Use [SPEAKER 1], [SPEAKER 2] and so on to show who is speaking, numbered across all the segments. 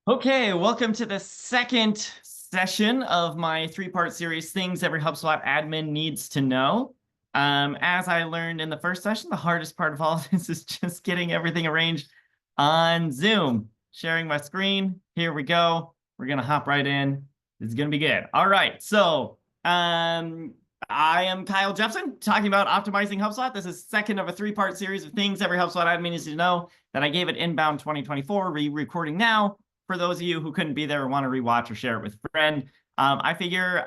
[SPEAKER 1] Okay, welcome to the second session of my three-part series, Things Every HubSpot Admin Needs to Know. As I learned in the first session, the hardest part of all of this is just getting everything arranged on Zoom. Sharing my screen. Here we go. We're going to hop right in. This is going to be good. All right, so I am Kyle Jepson, talking about optimizing HubSpot. This is second of a three-part series of Things Every HubSpot Admin Needs to Know that I gave at Inbound 2024, re-recording now. For those of you who couldn't be there or want to rewatch or share it with a friend, I figure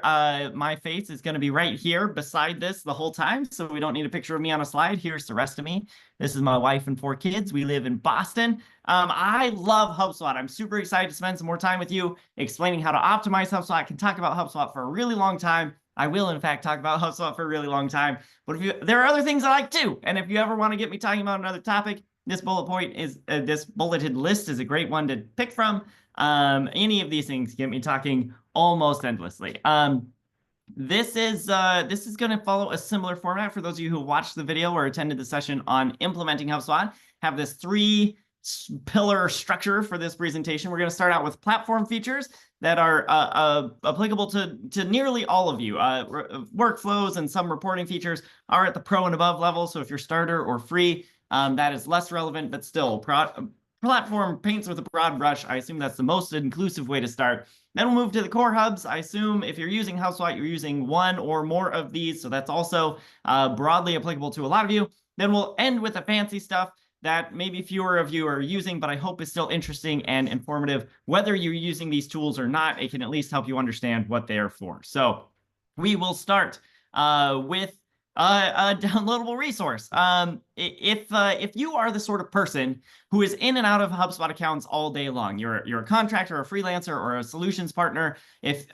[SPEAKER 1] my face is going to be right here beside this the whole time, so we don't need a picture of me on a slide. Here's the rest of me. This is my wife and 4 kids. We live in Boston. I love HubSpot. I'm super excited to spend some more time with you explaining how to optimize HubSpot. I can talk about HubSpot for a really long time. I will, in fact, talk about HubSpot for a really long time. But there are other things I like too. And if you ever want to get me talking about another topic, this bulleted list is a great one to pick from. Any of these things get me talking almost endlessly. This is going to follow a similar format for those of you who watched the video or attended the session on implementing HubSpot. Have this 3-pillar structure for this presentation. We're going to start out with platform features that are applicable to nearly all of you. Workflows and some reporting features are at the pro and above level. So if you're starter or free, that is less relevant, but still platform paints with a broad brush. I assume that's the most inclusive way to start. Then we'll move to the core hubs. I assume if you're using HubSpot, you're using one or more of these. So that's also broadly applicable to a lot of you. Then we'll end with the fancy stuff that maybe fewer of you are using, but I hope is still interesting and informative. Whether you're using these tools or not, it can at least help you understand what they are for. So we will start with a downloadable resource. If you are the sort of person who is in and out of HubSpot accounts all day long, you're a contractor, a freelancer, or a solutions partner. If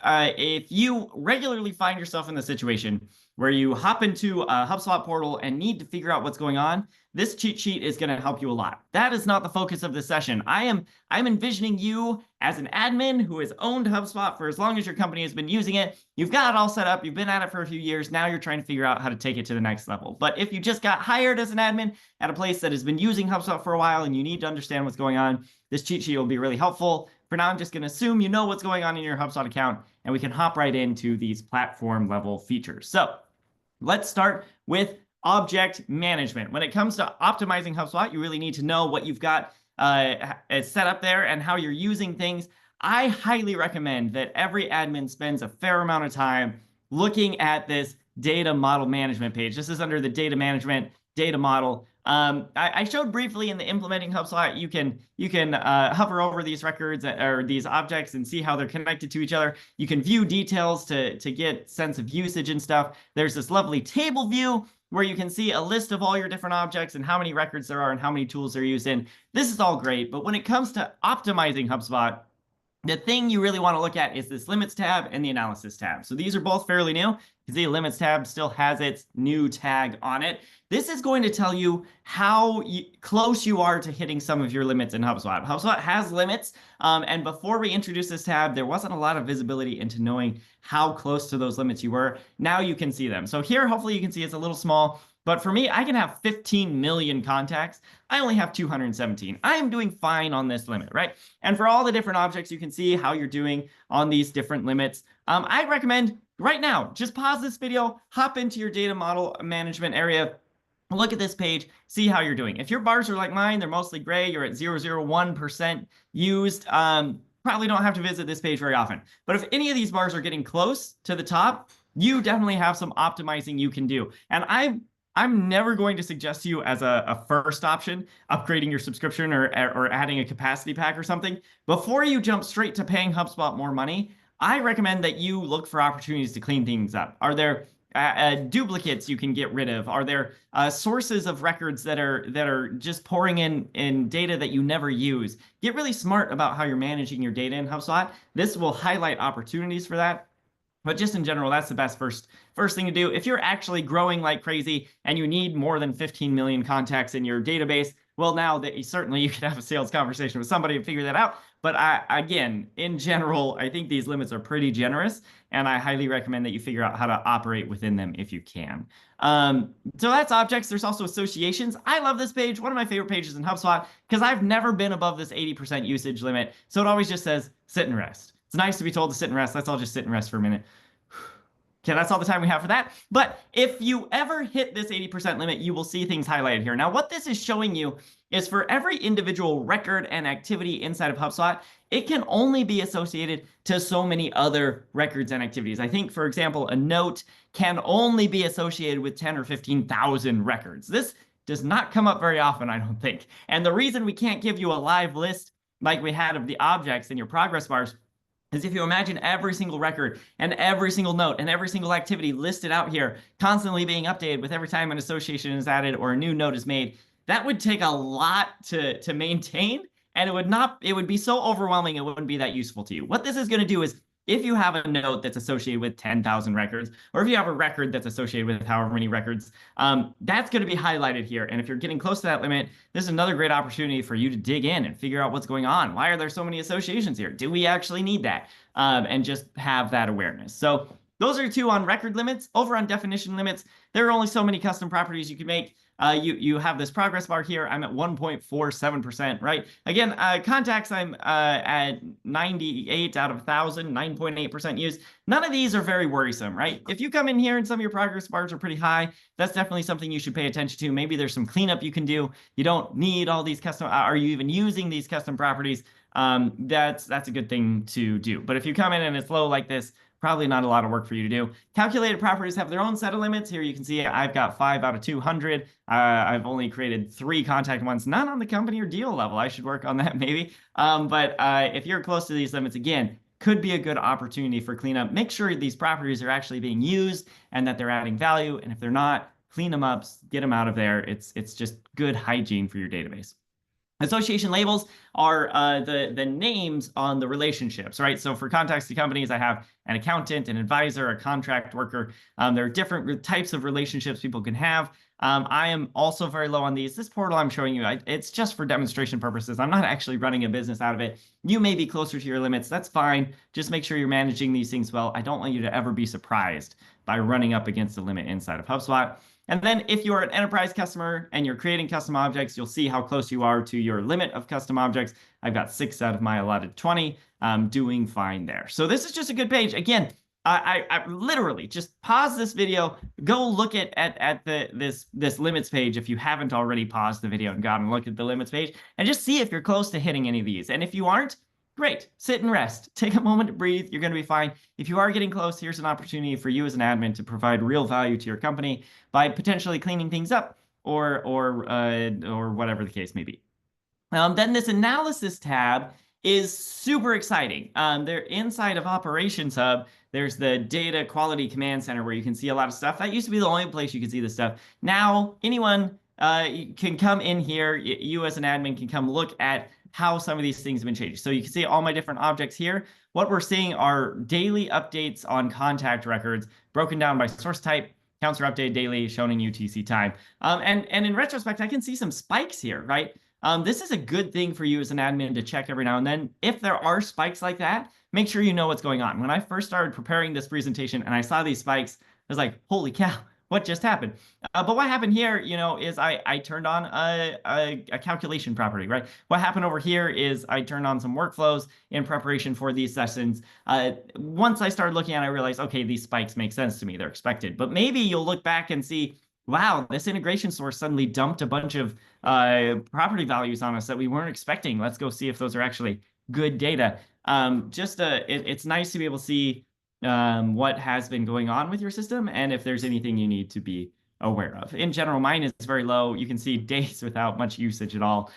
[SPEAKER 1] you regularly find yourself in the situation where you hop into a HubSpot portal and need to figure out what's going on, this cheat sheet is going to help you a lot. That is not the focus of this session. I'm envisioning you as an admin who has owned HubSpot for as long as your company has been using it. You've got it all set up. You've been at it for a few years. Now you're trying to figure out how to take it to the next level. But if you just got hired as an admin at a place that has been using HubSpot for a while and you need to understand what's going on, this cheat sheet will be really helpful. For now, I'm just going to assume you know what's going on in your HubSpot account, and we can hop right into these platform level features. So let's start with object management. When it comes to optimizing HubSpot, you really need to know what you've got set up there and how you're using things. I highly recommend that every admin spends a fair amount of time looking at this data model management page. This is under the data management data model. I showed briefly in the implementing HubSpot, you can hover over these records or these objects and see how they're connected to each other. You can view details to get sense of usage and stuff. There's this lovely table view where you can see a list of all your different objects and how many records there are and how many tools they're used in. This is all great, but when it comes to optimizing HubSpot, the thing you really want to look at is this limits tab and the analysis tab. So these are both fairly new. You see, limits tab still has its new tag on it. This is going to tell you how close you are to hitting some of your limits in HubSpot. HubSpot has limits, and before we introduced this tab, there wasn't a lot of visibility into knowing how close to those limits you were. Now you can see them. So here, hopefully you can see it's a little small. But for me, I can have 15 million contacts. I only have 217. I am doing fine on this limit, right? And for all the different objects, you can see how you're doing on these different limits. I recommend right now, just pause this video, hop into your data model management area, look at this page, see how you're doing. If your bars are like mine, they're mostly gray, you're at 0.001% used, probably don't have to visit this page very often. But if any of these bars are getting close to the top, you definitely have some optimizing you can do. And I'm never going to suggest to you as a first option, upgrading your subscription or adding a capacity pack or something. Before you jump straight to paying HubSpot more money, I recommend that you look for opportunities to clean things up. Are there duplicates you can get rid of? Are there sources of records that are just pouring in data that you never use? Get really smart about how you're managing your data in HubSpot. This will highlight opportunities for that. But just in general, that's the best first thing to do. If you're actually growing like crazy and you need more than 15 million contacts in your database, Well, now that certainly you could have a sales conversation with somebody and figure that out. But again, in general, I think these limits are pretty generous, and I highly recommend that you figure out how to operate within them if you can. So that's objects. There's also associations. I love this page. One of my favorite pages in HubSpot because I've never been above this 80% usage limit. So it always just says sit and rest. It's nice to be told to sit and rest. Let's all just sit and rest for a minute. Okay, that's all the time we have for that. But if you ever hit this 80% limit, you will see things highlighted here. Now, what this is showing you is for every individual record and activity inside of HubSpot, it can only be associated to so many other records and activities. I think, for example, a note can only be associated with 10 or 15,000 records. This does not come up very often, I don't think. And the reason we can't give you a live list like we had of the objects in your progress bars is if you imagine every single record and every single note and every single activity listed out here constantly being updated with every time an association is added or a new note is made, that would take a lot to maintain, and it would be so overwhelming it wouldn't be that useful to you. What this is going to do is if you have a note that's associated with 10,000 records, or if you have a record that's associated with however many records, that's going to be highlighted here. And if you're getting close to that limit, this is another great opportunity for you to dig in and figure out what's going on. Why are there so many associations here? Do we actually need that? And just have that awareness. So those are two on record limits. Over on definition limits, there are only so many custom properties you can make. You have this progress bar here. I'm at 1.47%, right? Again, contacts, I'm at 98 out of 1,000, 9.8% use. None of these are very worrisome, right? If you come in here and some of your progress bars are pretty high, that's definitely something you should pay attention to. Maybe there's some cleanup you can do. You don't need all these custom, are you even using these custom properties? That's a good thing to do. But if you come in and it's low like this, probably not a lot of work for you to do. Calculated properties have their own set of limits. Here you can see I've got 5 out of 200. I've only created 3 contact ones, not on the company or deal level. I should work on that maybe. But if you're close to these limits, again, could be a good opportunity for cleanup. Make sure these properties are actually being used and that they're adding value. And if they're not, clean them up, get them out of there. It's just good hygiene for your database. Association labels are the names on the relationships, right? So for contacts to companies, I have an accountant, an advisor, a contract worker. There are different types of relationships people can have. I am also very low on these. This portal I'm showing you, it's just for demonstration purposes. I'm not actually running a business out of it. You may be closer to your limits. That's fine. Just make sure you're managing these things well. I don't want you to ever be surprised by running up against a limit inside of HubSpot. And then if you're an enterprise customer and you're creating custom objects, you'll see how close you are to your limit of custom objects. I've got 6 out of my allotted 20. I'm doing fine there. So this is just a good page. Again, I literally just pause this video, go look at this limits page if you haven't already paused the video and gone and looked at the limits page, and just see if you're close to hitting any of these. And if you aren't, great, sit and rest. Take a moment to breathe. You're going to be fine. If you are getting close, here's an opportunity for you as an admin to provide real value to your company by potentially cleaning things up or whatever the case may be. Then this analysis tab is super exciting. They're inside of Operations Hub. There's the Data Quality Command Center where you can see a lot of stuff. That used to be the only place you could see this stuff. Now, anyone can come in here. You as an admin can come look at how some of these things have been changed. So you can see all my different objects here. What we're seeing are daily updates on contact records broken down by source type. Counts are updated daily, shown in UTC time. And in retrospect, I can see some spikes here, right? This is a good thing for you as an admin to check every now and then. If there are spikes like that, make sure you know what's going on. When I first started preparing this presentation and I saw these spikes, I was like, holy cow, what just happened? But what happened here, is I turned on a calculation property, right? What happened over here is I turned on some workflows in preparation for these sessions. Once I started looking at it, I realized, okay, these spikes make sense to me. They're expected. But maybe you'll look back and see, wow, this integration source suddenly dumped a bunch of property values on us that we weren't expecting. Let's go see if those are actually good data. It's nice to be able to see what has been going on with your system and if there's anything you need to be aware of. In general, mine is very low. You can see days without much usage at all.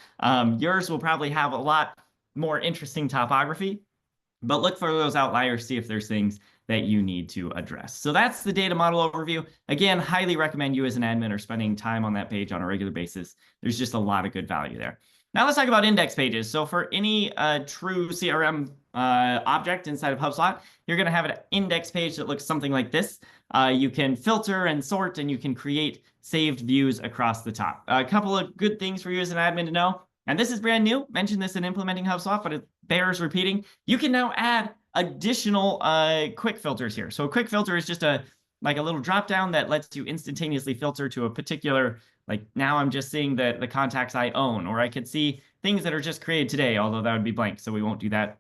[SPEAKER 1] Yours will probably have a lot more interesting topography, but look for those outliers, see if there's things that you need to address. So that's the data model overview. Again, highly recommend you as an admin are spending time on that page on a regular basis. There's just a lot of good value there. Now let's talk about index pages. So for any true CRM object inside of HubSpot, you're going to have an index page that looks something like this. You can filter and sort, and you can create saved views across the top. A couple of good things for you as an admin to know, and this is brand new. Mentioned this in implementing HubSpot, but it bears repeating. You can now add additional quick filters here. So a quick filter is just like a little drop down that lets you instantaneously filter to a particular, like now I'm just seeing the contacts I own, or I could see things that are just created today, although that would be blank, so we won't do that.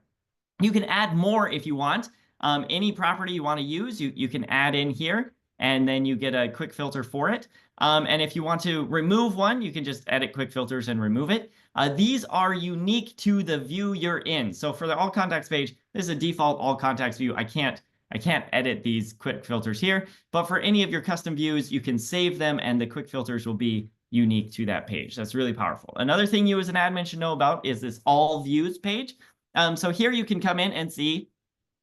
[SPEAKER 1] You can add more if you want. Any property you want to use, you can add in here, and then you get a quick filter for it. And if you want to remove one, you can just edit quick filters and remove it. These are unique to the view you're in. So for the all contacts page, this is a default all contacts view. I can't edit these quick filters here, but for any of your custom views, you can save them and the quick filters will be unique to that page. That's really powerful. Another thing you as an admin should know about is this all views page. So here you can come in and see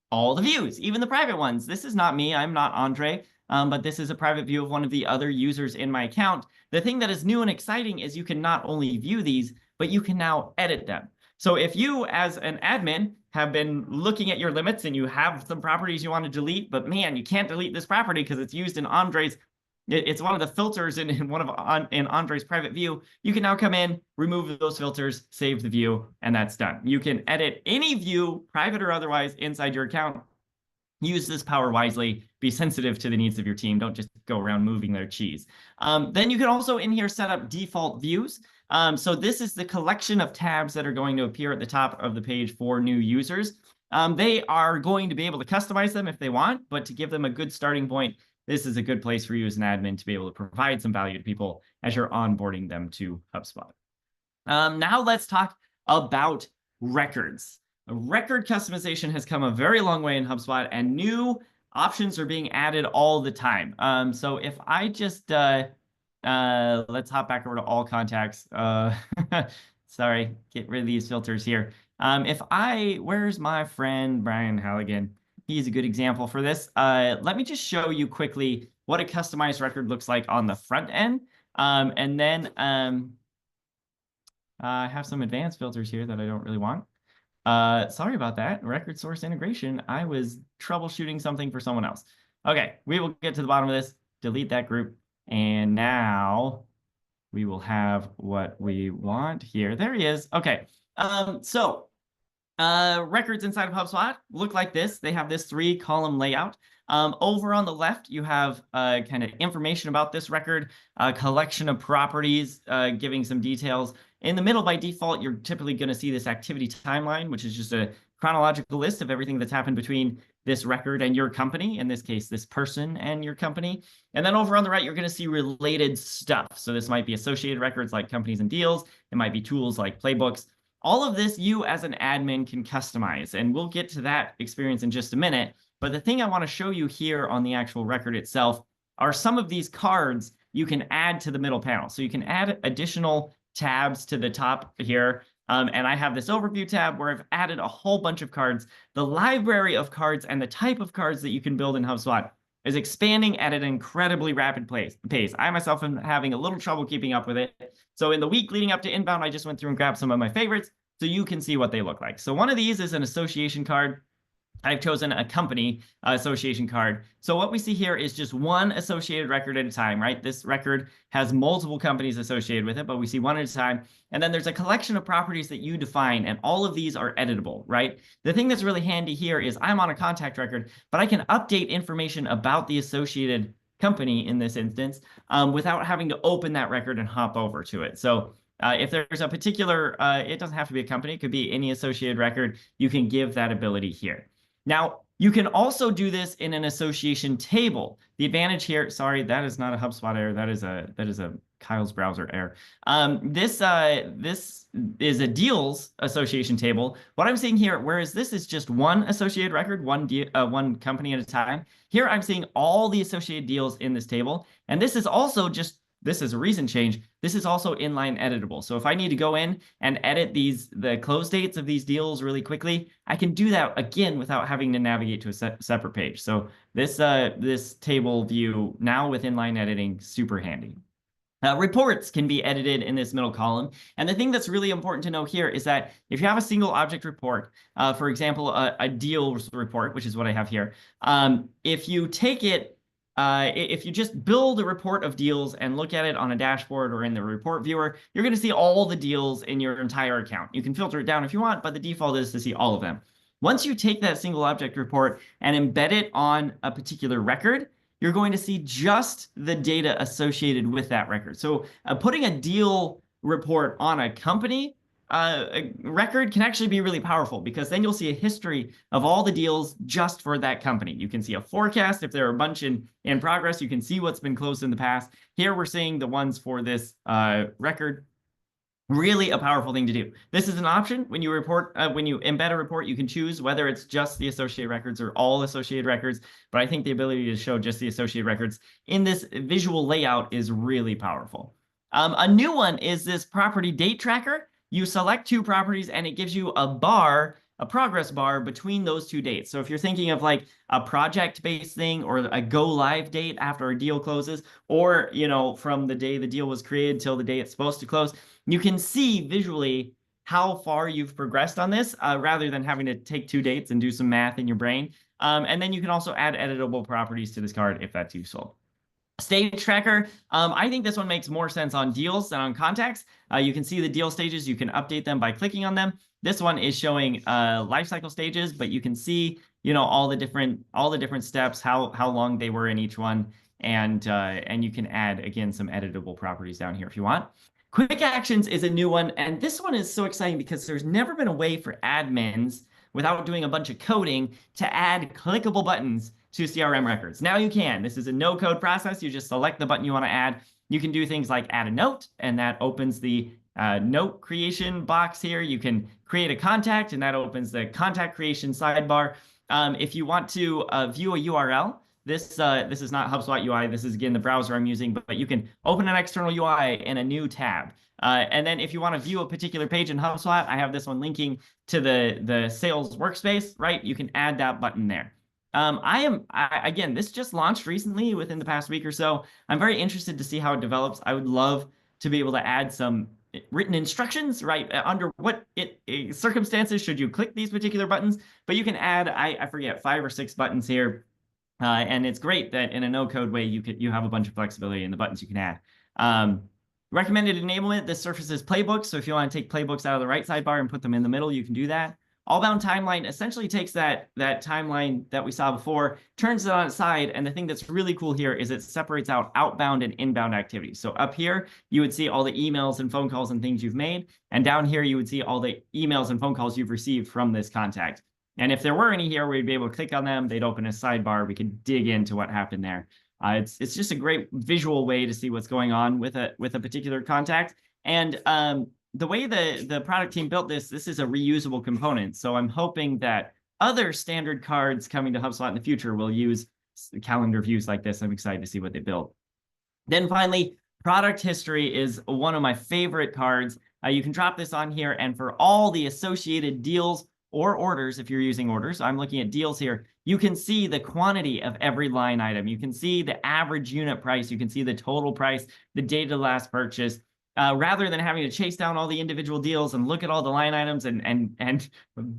[SPEAKER 1] all the views, even the private ones. This is not me, I'm not Andre, but this is a private view of one of the other users in my account. The thing that is new and exciting is you can not only view these, but you can now edit them. So if you as an admin have been looking at your limits and you have some properties you want to delete, but man, you can't delete this property because it's used in Andre's, it's one of the filters in Andre's private view, you can now come in, remove those filters, save the view, and that's done. You can edit any view, private or otherwise, inside your account. Use this power wisely. Be sensitive to the needs of your team. Don't just go around moving their cheese. Then you can also in here set up default views. So this is the collection of tabs that are going to appear at the top of the page for new users. They are going to be able to customize them if they want, but to give them a good starting point, this is a good place for you as an admin to be able to provide some value to people as you're onboarding them to HubSpot. Now let's talk about records. Record customization has come a very long way in HubSpot, and new options are being added all the time. So if I just, let's hop back over to all contacts. Sorry, get rid of these filters here. Where's my friend Brian Halligan? He's a good example for this. Let me just show you quickly what a customized record looks like on the front end. And then I have some advanced filters here that I don't really want. Sorry about that. Record source integration. I was troubleshooting something for someone else. Okay, we will get to the bottom of this, delete that group, and now we will have what we want here. There he is. Okay, records inside of HubSpot look like this. They have this 3-column layout. Over on the left, you have kind of information about this record, a collection of properties, giving some details. In the middle, by default, you're typically going to see this activity timeline, which is just a chronological list of everything that's happened between this record and your company. In this case, this person and your company. And then over on the right, you're going to see related stuff. So this might be associated records like companies and deals. It might be tools like playbooks. All of this you as an admin can customize, and we'll get to that experience in just a minute. But the thing I want to show you here on the actual record itself are some of these cards you can add to the middle panel. So you can add additional tabs to the top here. And I have this overview tab where I've added a whole bunch of cards. The library of cards and the type of cards that you can build in HubSpot is expanding at an incredibly rapid pace. I myself am having a little trouble keeping up with it. So in the week leading up to inbound, I just went through and grabbed some of my favorites so you can see what they look like. So one of these is an association card. I've chosen a company association card. So what we see here is just one associated record at a time, right? This record has multiple companies associated with it, but we see one at a time. And then there's a collection of properties that you define, and all of these are editable, right? The thing that's really handy here is I'm on a contact record, but I can update information about the associated company in this instance without having to open that record and hop over to it. So if there's a particular, it doesn't have to be a company, it could be any associated record, you can give that ability here. Now, you can also do this in an association table. The advantage here, sorry, that is not a HubSpot error. That is a Kyle's browser error. This is a deals association table. What I'm seeing here, whereas this is just one associated record, one company at a time, here I'm seeing all the associated deals in this table. And this is also this is a recent change. This is also inline editable. So if I need to go in and edit the close dates of these deals really quickly, I can do that again without having to navigate to a separate page. So this table view now with inline editing, super handy. Reports can be edited in this middle column. And the thing that's really important to know here is that if you have a single object report, for example, a deals report, which is what I have here, if you take it, if you just build a report of deals and look at it on a dashboard or in the report viewer, you're going to see all the deals in your entire account. You can filter it down if you want, but the default is to see all of them. Once you take that single object report and embed it on a particular record, you're going to see just the data associated with that record. So putting a deal report on a company a record can actually be really powerful, because then you'll see a history of all the deals just for that company. You can see a forecast. If there are a bunch in progress, you can see what's been closed in the past. Here we're seeing the ones for this record. Really a powerful thing to do. This is an option when you report, when you embed a report, you can choose whether it's just the associated records or all associated records. But I think the ability to show just the associated records in this visual layout is really powerful. A new one is this property date tracker. You select two properties and it gives you a bar, a progress bar between those two dates. So if you're thinking of like a project-based thing or a go live date after a deal closes, or, you know, from the day the deal was created till the day it's supposed to close, you can see visually how far you've progressed on this, rather than having to take two dates and do some math in your brain. And then you can also add editable properties to this card if that's useful. Stage tracker. I think this one makes more sense on deals than on contacts. You can see the deal stages. You can update them by clicking on them. This one is showing lifecycle stages, but you can see, you know, all the different steps, how long they were in each one, and you can add again some editable properties down here if you want. Quick actions is a new one, and this one is so exciting because there's never been a way for admins, without doing a bunch of coding, to add clickable buttons to CRM records. Now you can. This is a no-code process. You just select the button you want to add. You can do things like add a note, and that opens the note creation box here. You can create a contact, and that opens the contact creation sidebar. If you want to view a URL, this is not HubSpot UI. This is, again, the browser I'm using, but you can open an external UI in a new tab. And then if you want to view a particular page in HubSpot, I have this one linking to the sales workspace, right? You can add that button there. Again, this just launched recently within the past week or so. I'm very interested to see how it develops. I would love to be able to add some written instructions, right? Under what circumstances should you click these particular buttons? But you can add, I forget, 5 or 6 buttons here. And it's great that in a no-code way, you have a bunch of flexibility in the buttons you can add. Recommended enablement, this surfaces playbooks. So if you want to take playbooks out of the right sidebar and put them in the middle, you can do that. All-bound timeline essentially takes that timeline that we saw before, turns it on its side, and the thing that's really cool here is it separates out outbound and inbound activities. So up here, you would see all the emails and phone calls and things you've made, and down here, you would see all the emails and phone calls you've received from this contact. And if there were any here, we'd be able to click on them. They'd open a sidebar. We could dig into what happened there. It's just a great visual way to see what's going on with a particular contact. And the way the product team built this is a reusable component. So I'm hoping that other standard cards coming to HubSpot in the future will use calendar views like this. I'm excited to see what they build. Then finally, product history is one of my favorite cards. You can drop this on here, and for all the associated deals or orders, if you're using orders, I'm looking at deals here, you can see the quantity of every line item. You can see the average unit price. You can see the total price, the date of last purchase. Rather than having to chase down all the individual deals and look at all the line items and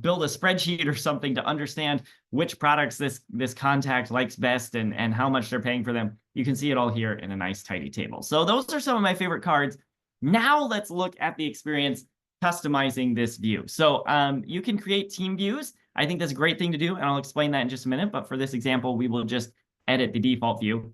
[SPEAKER 1] build a spreadsheet or something to understand which products this contact likes best and how much they're paying for them, you can see it all here in a nice tidy table. So those are some of my favorite cards. Now let's look at the experience customizing this view. So you can create team views. I think that's a great thing to do, and I'll explain that in just a minute. But for this example, we will just edit the default view.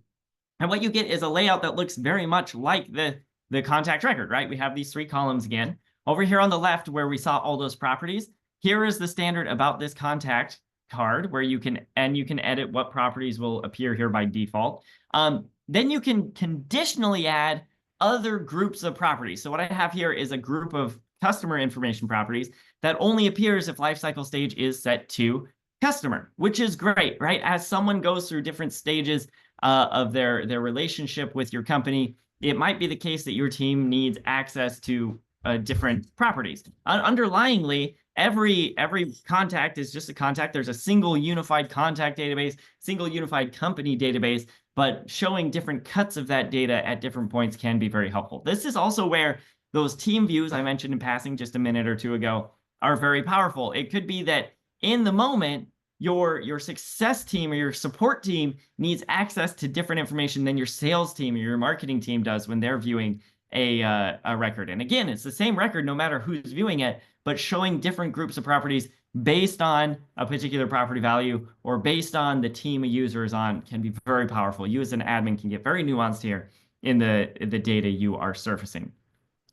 [SPEAKER 1] And what you get is a layout that looks very much like the contact record, right? We have these 3 columns again. Over here on the left, where we saw all those properties, here is the standard about this contact card, where you can edit what properties will appear here by default. Then you can conditionally add other groups of properties. So what I have here is a group of customer information properties that only appears if lifecycle stage is set to customer, which is great, right? As someone goes through different stages of their relationship with your company, it might be the case that your team needs access to different properties. Underlyingly, every contact is just a contact. There's a single unified contact database, single unified company database. but showing different cuts of that data at different points can be very helpful. This is also where those team views I mentioned in passing just a minute or two ago are very powerful. It could be that in the moment, your success team or your support team needs access to different information than your sales team or your marketing team does when they're viewing a record. And again, it's the same record no matter who's viewing it, but showing different groups of properties based on a particular property value or based on the team a user is on can be very powerful. You as an admin can get very nuanced here in the data you are surfacing.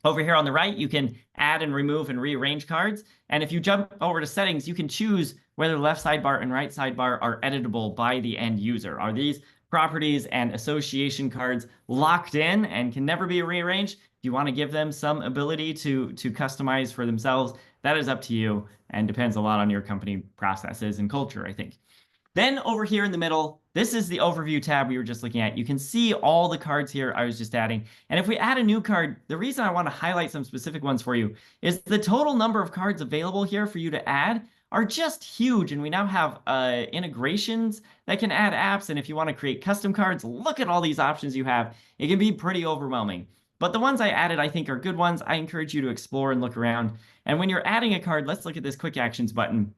[SPEAKER 1] Over here on the right, you can add and remove and rearrange cards. And if you jump over to settings, you can choose whether the left sidebar and right sidebar are editable by the end user. Are these properties and association cards locked in and can never be rearranged? If you want to give them some ability to customize for themselves, that is up to you and depends a lot on your company processes and culture, I think. Then over here in the middle, this is the overview tab we were just looking at. You can see all the cards here I was just adding. And if we add a new card, the reason I want to highlight some specific ones for you is the total number of cards available here for you to add are just huge. And we now have integrations that can add apps. And if you want to create custom cards, look at all these options you have. It can be pretty overwhelming. But the ones I added, I think, are good ones. I encourage you to explore and look around. And when you're adding a card, let's look at this quick actions button.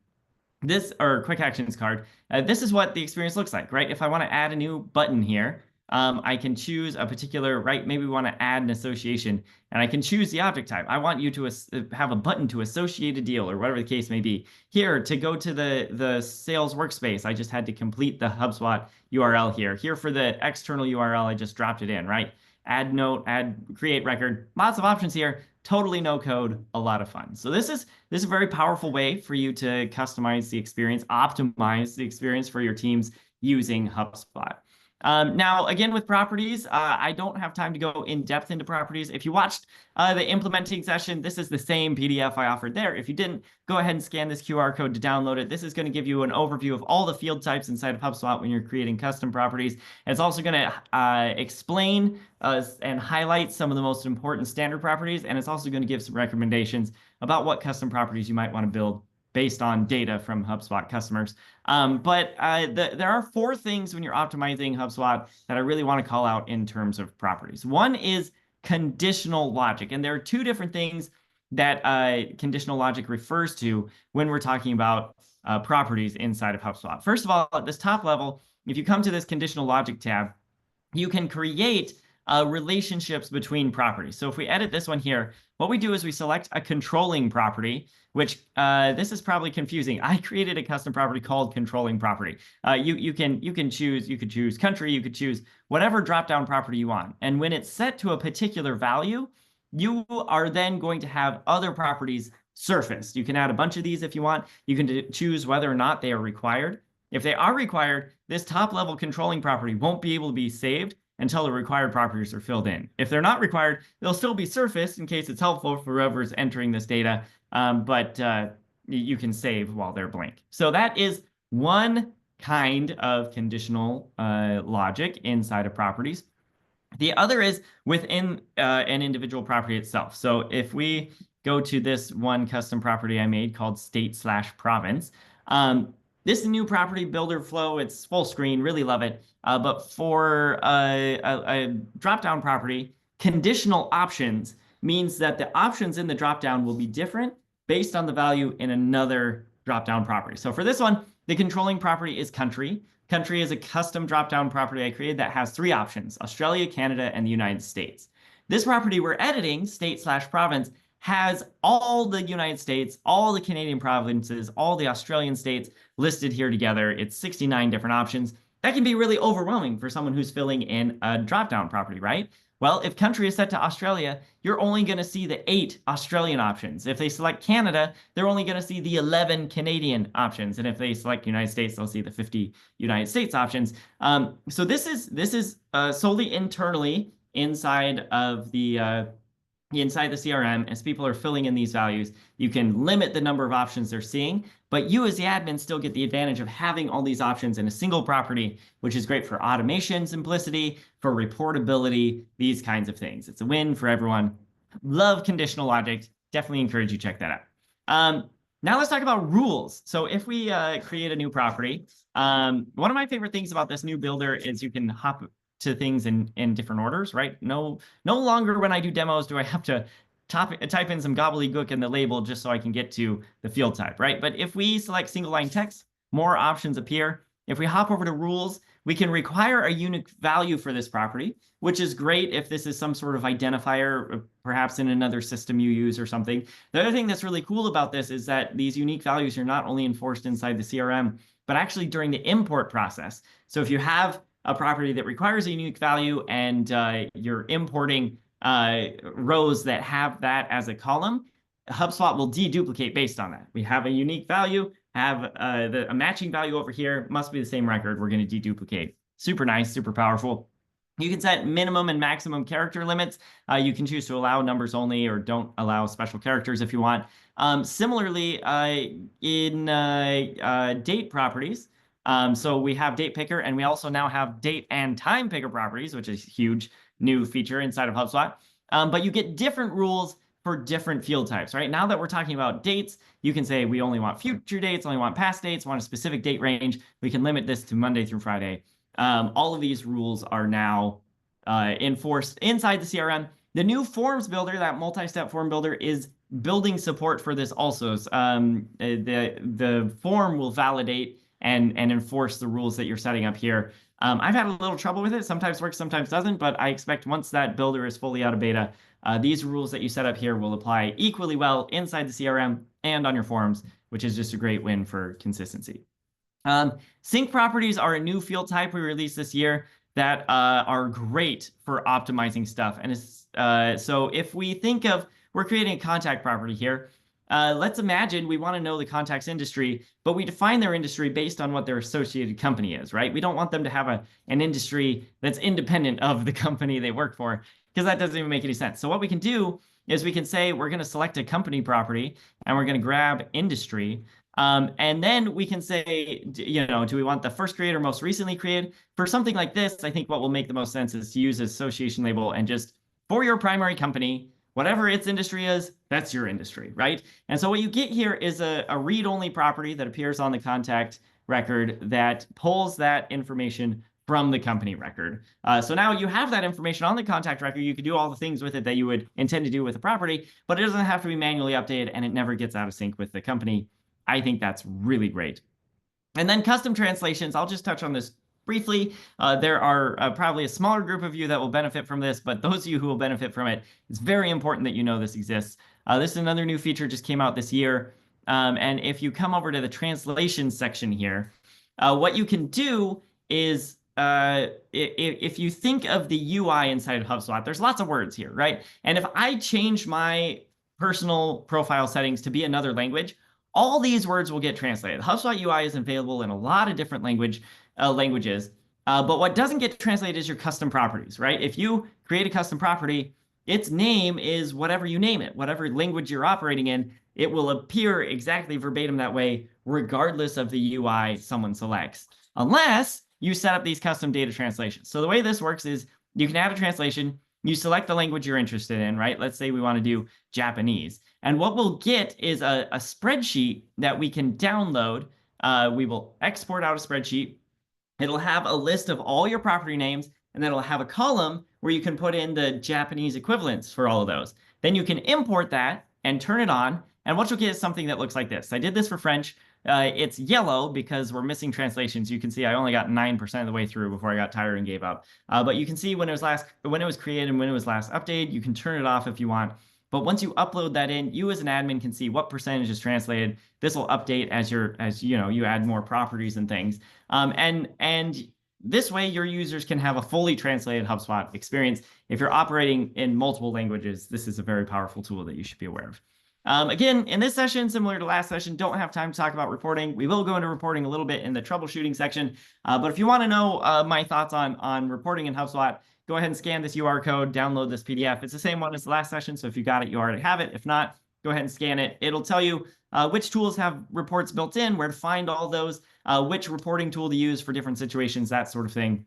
[SPEAKER 1] This, or quick actions card, this is what the experience looks like, right? If I want to add a new button here, I can choose a particular, right? Maybe we want to add an association and I can choose the object type. I want you to have a button to associate a deal or whatever the case may be. Here, to go to the sales workspace, I just had to complete the HubSpot URL here. Here for the external URL, I just dropped it in, right? Add note, add create record, lots of options here. Totally no code, a lot of fun. So this is a very powerful way for you to customize the experience, optimize the experience for your teams using HubSpot. Now, again, with properties, I don't have time to go in depth into properties. If you watched the implementing session, this is the same PDF I offered there. If you didn't, go ahead and scan this QR code to download it. This is going to give you an overview of all the field types inside of HubSpot when you're creating custom properties. It's also going to explain and highlight some of the most important standard properties, and it's also going to give some recommendations about what custom properties you might want to build based on data from HubSpot customers. There are 4 things when you're optimizing HubSpot that I really want to call out in terms of properties. One is conditional logic, and there are 2 different things that conditional logic refers to when we're talking about properties inside of HubSpot. First of all, at this top level, if you come to this conditional logic tab, you can create relationships between properties. So if we edit this one here, what we do is we select a controlling property, which this is probably confusing. I created a custom property called controlling property. You could choose country, you could choose whatever drop-down property you want. And when it's set to a particular value, you are then going to have other properties surfaced. You can add a bunch of these if you want. You can choose whether or not they are required. If they are required, this top-level controlling property won't be able to be saved until the required properties are filled in. If they're not required, they'll still be surfaced in case it's helpful for whoever's entering this data, but you can save while they're blank. So that is one kind of conditional logic inside of properties. The other is within an individual property itself. So if we go to this one custom property I made called state/province, this new property builder flow, it's full screen, really love it. But for a drop-down property, conditional options means that the options in the drop-down will be different based on the value in another drop-down property. So for this one, the controlling property is country. Country is a custom drop-down property I created that has 3 options: Australia, Canada, and the United States. This property we're editing, state/province, has all the United States, all the Canadian provinces, all the Australian states listed here together. It's 69 different options. That can be really overwhelming for someone who's filling in a drop-down property, right? Well, if country is set to Australia, you're only going to see the 8 Australian options. If they select Canada, they're only going to see the 11 Canadian options. And if they select United States, they'll see the 50 United States options. So this is solely internally inside of the CRM. As people are filling in these values, you can limit the number of options they're seeing, but you as the admin still get the advantage of having all these options in a single property, which is great for automation simplicity, for reportability, these kinds of things. It's a win for everyone. Love conditional logic. Definitely encourage you to check that out. Now let's talk about rules. So if we create a new property, one of my favorite things about this new builder is you can hop to things in different orders, right? No longer when I do demos do I have to type in some gobbledygook in the label just so I can get to the field type, right? But if we select single line text, more options appear. If we hop over to rules, we can require a unique value for this property, which is great if this is some sort of identifier, perhaps in another system you use or something. The other thing that's really cool about this is that these unique values are not only enforced inside the CRM, but actually during the import process. So if you have a property that requires a unique value and you're importing rows that have that as a column, HubSpot will deduplicate based on that. We have a unique value, have a matching value over here, must be the same record. We're going to deduplicate. Super nice, super powerful. You can set minimum and maximum character limits. You can choose to allow numbers only or don't allow special characters if you want. Similarly, in date properties, so we have date picker, and we also now have date and time picker properties, which is a huge new feature inside of HubSpot. But you get different rules for different field types, right? Now that we're talking about dates, you can say we only want future dates, only want past dates, want a specific date range. We can limit this to Monday through Friday. All of these rules are now enforced inside the CRM. The new forms builder, that multi-step form builder, is building support for this also. The form will validate and enforce the rules that you're setting up here. I've had a little trouble with it. Sometimes works, sometimes doesn't, but I expect once that builder is fully out of beta, these rules that you set up here will apply equally well inside the CRM and on your forms, which is just a great win for consistency. Sync properties are a new field type we released this year that are great for optimizing stuff. And so if we think of, we're creating a contact property here. Let's imagine we want to know the contact's industry, but we define their industry based on what their associated company is, right? We don't want them to have an industry that's independent of the company they work for, because that doesn't even make any sense. So what we can do is we can say we're going to select a company property and we're going to grab industry. And then we can say, do we want the first created or most recently created? For something like this, I think what will make the most sense is to use an association label and just for your primary company, whatever its industry is, that's your industry, right? And so what you get here is a read-only property that appears on the contact record that pulls that information from the company record. So now you have that information on the contact record. You can do all the things with it that you would intend to do with a property, but it doesn't have to be manually updated and it never gets out of sync with the company. I think that's really great. And then custom translations, I'll just touch on this briefly. There are probably a smaller group of you that will benefit from this, but those of you who will benefit from it, it's very important that you know this exists. This is another new feature, just came out this year. And if you come over to the translation section here, what you can do is if you think of the UI inside of HubSpot, there's lots of words here, right? And if I change my personal profile settings to be another language, all these words will get translated. The HubSpot UI is available in a lot of different languages, but what doesn't get translated is your custom properties, right? If you create a custom property, its name is whatever you name it, whatever language you're operating in, it will appear exactly verbatim that way, regardless of the UI someone selects, unless you set up these custom data translations. So the way this works is you can add a translation, you select the language you're interested in, right? Let's say we want to do Japanese. And what we'll get is a spreadsheet that we can download. We will export out a spreadsheet. It'll have a list of all your property names, and then it'll have a column where you can put in the Japanese equivalents for all of those. Then you can import that and turn it on. And what you'll get is something that looks like this. I did this for French. It's yellow because we're missing translations. You can see I only got 9% of the way through before I got tired and gave up. But you can see when it was created and when it was last updated. You can turn it off if you want. But once you upload that in, you as an admin can see what percentage is translated. This will update as you add more properties and things. And this way your users can have a fully translated HubSpot experience. If you're operating in multiple languages, this is a very powerful tool that you should be aware of. Again, in this session, similar to last session, don't have time to talk about reporting. We will go into reporting a little bit in the troubleshooting section. But if you want to know my thoughts on reporting in HubSpot, go ahead and scan this UR code, download this PDF. It's the same one as the last session, so if you got it, you already have it. If not, go ahead and scan it. It'll tell you which tools have reports built in, where to find all those, which reporting tool to use for different situations, that sort of thing.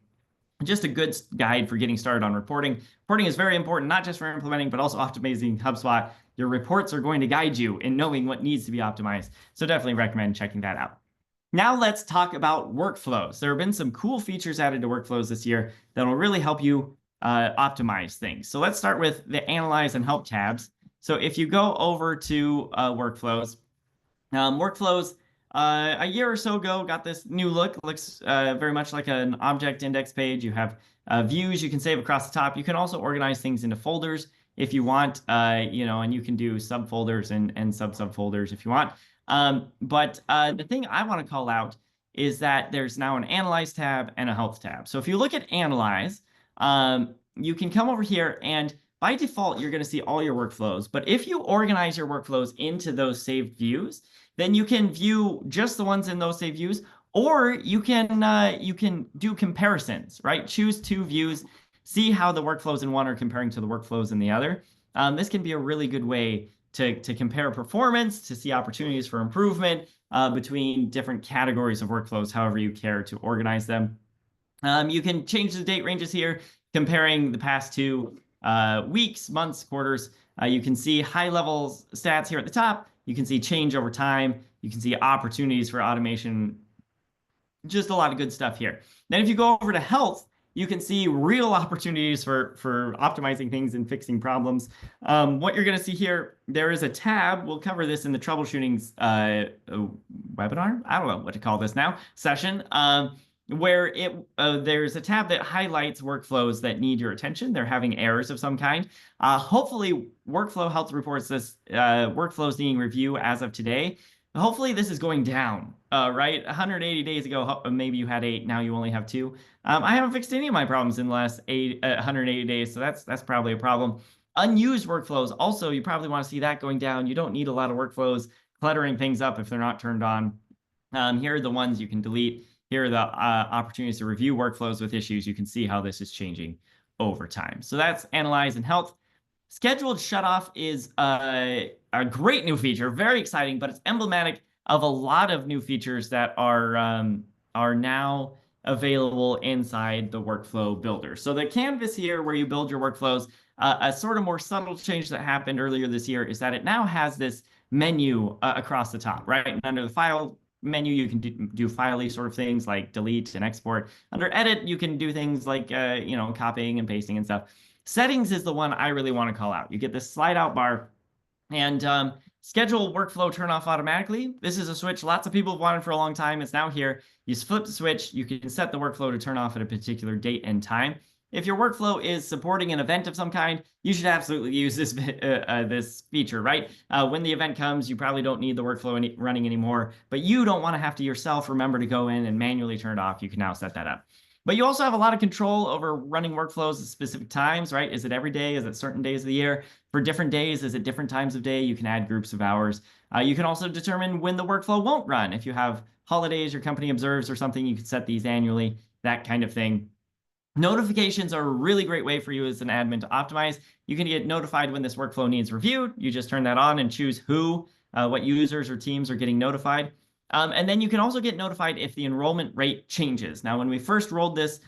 [SPEAKER 1] just a good guide for getting started on reporting. Reporting is very important, not just for implementing, but also optimizing HubSpot. Your reports are going to guide you in knowing what needs to be optimized. So definitely recommend checking that out. Now let's talk about workflows. There have been some cool features added to workflows this year that will really help you optimize things. So let's start with the Analyze and Help tabs. So if you go over to workflows, workflows a year or so ago got this new look. Looks very much like an object index page. You have views you can save across the top. You can also organize things into folders if you want, and you can do subfolders and sub-subfolders if you want. But the thing I want to call out is that there's now an Analyze tab and a Health tab. So if you look at Analyze, you can come over here and by default, you're going to see all your workflows. But if you organize your workflows into those saved views, then you can view just the ones in those saved views, or you can do comparisons, right? Choose two views, see how the workflows in one are comparing to the workflows in the other. This can be a really good way to compare performance, to see opportunities for improvement between different categories of workflows, however you care to organize them. You can change the date ranges here, comparing the past two weeks, months, quarters. You can see high-level stats here at the top. You can see change over time. You can see opportunities for automation. Just a lot of good stuff here. Then if you go over to health, you can see real opportunities for optimizing things and fixing problems. What you're going to see here, there is a tab. We'll cover this in the troubleshooting webinar. I don't know what to call this now, session. Where there's a tab that highlights workflows that need your attention. They're having errors of some kind. Hopefully, Workflow Health reports this workflows needing review as of today. Hopefully, this is going down, right? 180 days ago, maybe you had 8. Now you only have 2. I haven't fixed any of my problems in the last 180 days, so that's probably a problem. Unused workflows, also, you probably want to see that going down. You don't need a lot of workflows cluttering things up if they're not turned on. Here are the ones you can delete. Here are the opportunities to review workflows with issues. You can see how this is changing over time. So that's Analyze and Health. Scheduled Shutoff is a great new feature, very exciting, but it's emblematic of a lot of new features that are now available inside the workflow builder. So the canvas here where you build your workflows, a sort of more subtle change that happened earlier this year is that it now has this menu across the top, right? And under the file menu, you can do file-y sort of things like delete and export. Under edit, you can do things like, copying and pasting and stuff. Settings is the one I really want to call out. You get this slide out bar and schedule workflow turn off automatically. This is a switch lots of people have wanted for a long time. It's now here. You flip the switch. You can set the workflow to turn off at a particular date and time. If your workflow is supporting an event of some kind, you should absolutely use this this feature, right? When the event comes, you probably don't need the workflow running anymore, but you don't want to have to yourself remember to go in and manually turn it off. You can now set that up. But you also have a lot of control over running workflows at specific times, right? Is it every day? Is it certain days of the year? For different days, is it different times of day? You can add groups of hours. You can also determine when the workflow won't run. If you have holidays your company observes or something, you can set these annually, that kind of thing. Notifications are a really great way for you as an admin to optimize. You can get notified when this workflow needs reviewed. You just turn that on and choose what users or teams are getting notified. And then you can also get notified if the enrollment rate changes. Now, when we first rolled this